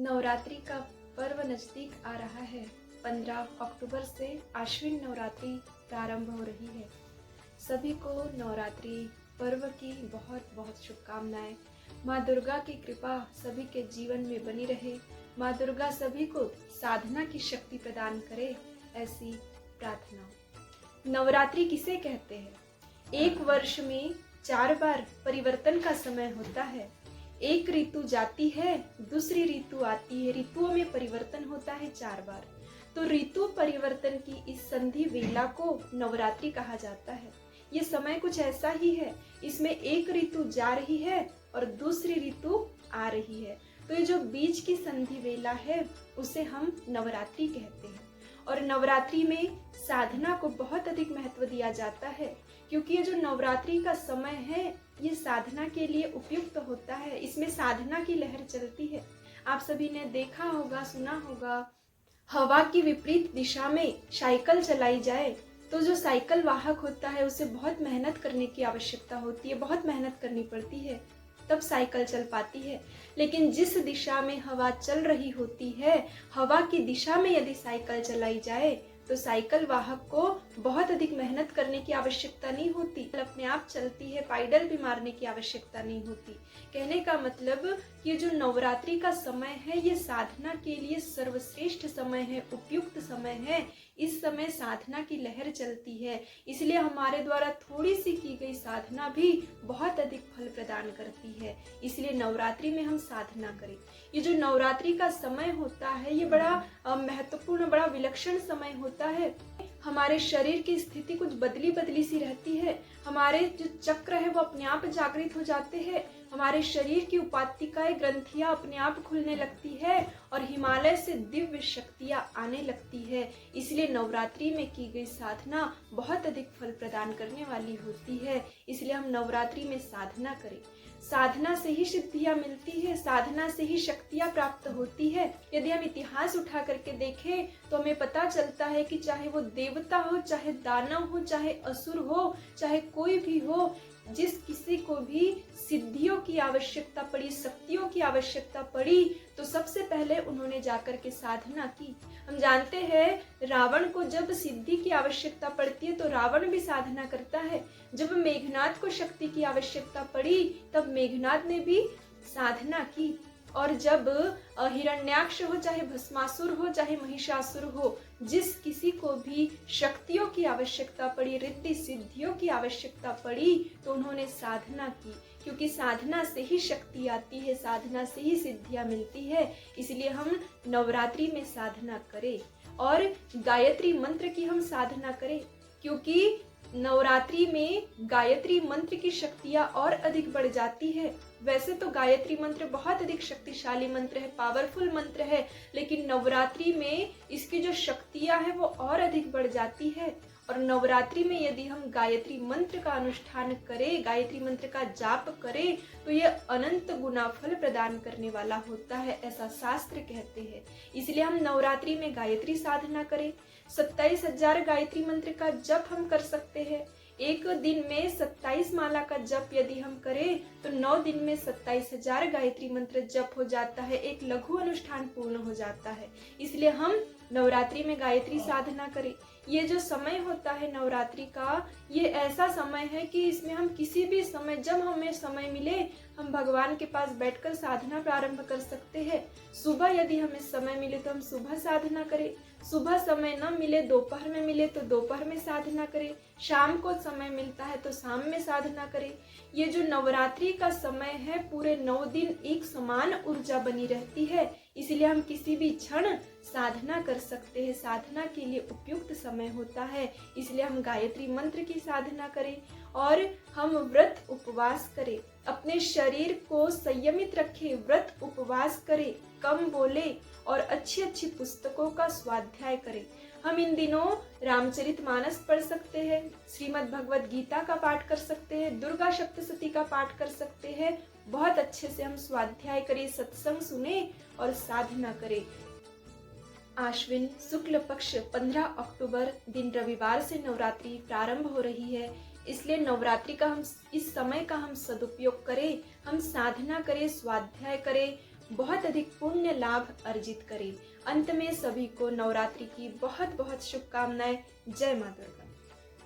नवरात्रि का पर्व नज़दीक आ रहा है। 15 अक्टूबर से आश्विन नवरात्रि प्रारंभ हो रही है। सभी को नवरात्रि पर्व की बहुत बहुत शुभकामनाएं। माँ दुर्गा की कृपा सभी के जीवन में बनी रहे। माँ दुर्गा सभी को साधना की शक्ति प्रदान करे, ऐसी प्रार्थना। नवरात्रि किसे कहते हैं? एक वर्ष में 4 बार परिवर्तन का समय होता है। एक ऋतु जाती है, दूसरी ऋतु आती है। ऋतुओं में परिवर्तन होता है 4 बार। तो ऋतु परिवर्तन की इस संधि वेला को नवरात्रि कहा जाता है। ये समय कुछ ऐसा ही है, इसमें एक ऋतु जा रही है और दूसरी ऋतु आ रही है। तो ये जो बीच की संधि वेला है उसे हम नवरात्रि कहते हैं। और नवरात्रि में साधना को बहुत अधिक महत्व दिया जाता है, क्योंकि ये जो नवरात्रि का समय है ये साधना के लिए उपयुक्त होता है। इसमें साधना की लहर चलती है। आप सभी ने देखा होगा, सुना होगा, हवा की विपरीत दिशा में साइकिल चलाई जाए तो जो साइकिल वाहक होता है उसे बहुत मेहनत करने की आवश्यकता होती है, बहुत मेहनत करनी पड़ती है, तब साइकिल चल पाती है। लेकिन जिस दिशा में हवा चल रही होती है, हवा की दिशा में यदि साइकिल चलाई जाए तो साइकिल वाहक को बहुत अधिक मेहनत करने की आवश्यकता नहीं होती, अपने आप चलती है, पाइडल भी मारने की आवश्यकता नहीं होती। कहने का मतलब ये जो नवरात्रि का समय है ये साधना के लिए सर्वश्रेष्ठ समय है, उपयुक्त समय है। इस समय साधना की लहर चलती है, इसलिए हमारे द्वारा थोड़ी सी की गई साधना भी बहुत अधिक फल प्रदान करती है। इसलिए नवरात्रि में हम साधना करें। ये जो नवरात्रि का समय होता है ये बड़ा महत्वपूर्ण, बड़ा विलक्षण समय होता है। हमारे शरीर की स्थिति कुछ बदली बदली सी रहती है। हमारे जो चक्र है वो अपने आप जागृत हो जाते हैं। हमारे शरीर की उपात्तिकाएं, ग्रंथियां अपने आप खुलने लगती है और हिमालय से दिव्य शक्तियां आने लगती है। इसलिए नवरात्रि में की गई साधना बहुत अधिक फल प्रदान करने वाली होती है। इसलिए हम नवरात्रि में साधना करें। साधना से ही सिद्धियां मिलती है, साधना से ही शक्तियां प्राप्त होती है। यदि हम इतिहास उठा करके देखें तो हमें पता चलता है कि चाहे वो देवता हो, चाहे दानव हो, चाहे असुर हो, चाहे कोई भी हो, जिस किसी को भी सिद्धियों की आवश्यकता पड़ी, शक्तियों की आवश्यकता पड़ी, तो सबसे पहले उन्होंने जाकर के साधना की। हम जानते हैं रावण को जब सिद्धि की आवश्यकता पड़ती है तो रावण भी साधना करता है। जब मेघनाद को शक्ति की आवश्यकता पड़ी तब मेघनाद ने भी साधना की। और जब हिरण्याक्ष हो, चाहे भस्मासुर हो, चाहे महिषासुर हो, जिस किसी को भी शक्तियों की आवश्यकता पड़ी, रिद्धि सिद्धियों की आवश्यकता पड़ी, तो उन्होंने साधना की। क्योंकि साधना से ही शक्ति आती है, साधना से ही सिद्धियां मिलती है। इसलिए हम नवरात्रि में साधना करें और गायत्री मंत्र की हम साधना करें, क्योंकि नवरात्रि में गायत्री मंत्र की शक्तियां और अधिक बढ़ जाती है। वैसे तो गायत्री मंत्र बहुत अधिक शक्तिशाली मंत्र है, पावरफुल मंत्र है, लेकिन नवरात्रि में इसकी जो शक्तियां हैं वो और अधिक बढ़ जाती है। और नवरात्रि में यदि हम गायत्री मंत्र का अनुष्ठान करें, गायत्री मंत्र का जाप करें, तो ये अनंत गुना फल प्रदान करने वाला होता है, ऐसा शास्त्र कहते हैं। इसलिए हम नवरात्रि में गायत्री साधना करें। 27,000 गायत्री मंत्र का जप हम कर सकते हैं। एक दिन में 27 माला का जप यदि हम करें तो 9 दिन में 27,000 गायत्री मंत्र जप हो जाता है, एक लघु अनुष्ठान पूर्ण हो जाता है। इसलिए हम नवरात्रि में गायत्री साधना करें। ये जो समय होता है नवरात्रि का, ये ऐसा समय है कि इसमें हम किसी भी समय, जब हमें समय मिले, हम भगवान के पास बैठकर साधना प्रारंभ कर सकते हैं। सुबह यदि हमें समय मिले तो हम सुबह साधना करें, सुबह समय न मिले, दोपहर में मिले तो दोपहर में साधना करें, शाम को समय मिलता है तो शाम में साधना करें। ये जो नवरात्रि का समय है पूरे 9 दिन एक समान ऊर्जा बनी रहती है, इसलिए हम किसी भी क्षण साधना कर सकते हैं। साधना के लिए उपयुक्त समय होता है, इसलिए हम गायत्री मंत्र की साधना करें और हम व्रत उपवास करें, अपने शरीर को संयमित रखें, व्रत उपवास करें, कम बोले और अच्छी अच्छी पुस्तकों का स्वाध्याय करें। हम इन दिनों रामचरितमानस पढ़ सकते हैं, श्रीमद् भगवद गीता का पाठ कर सकते हैं, दुर्गा सप्तशती का पाठ कर सकते हैं। बहुत अच्छे से हम स्वाध्याय करें, सत्संग सुने और साधना करें। आश्विन शुक्ल पक्ष 15 अक्टूबर दिन रविवार से नवरात्रि प्रारंभ हो रही है। इसलिए नवरात्रि का हम इस समय का हम सदुपयोग करें, हम साधना करें, स्वाध्याय करें, बहुत अधिक पुण्य लाभ अर्जित करें। अंत में सभी को नवरात्रि की बहुत बहुत शुभकामनाएं। जय माता दी।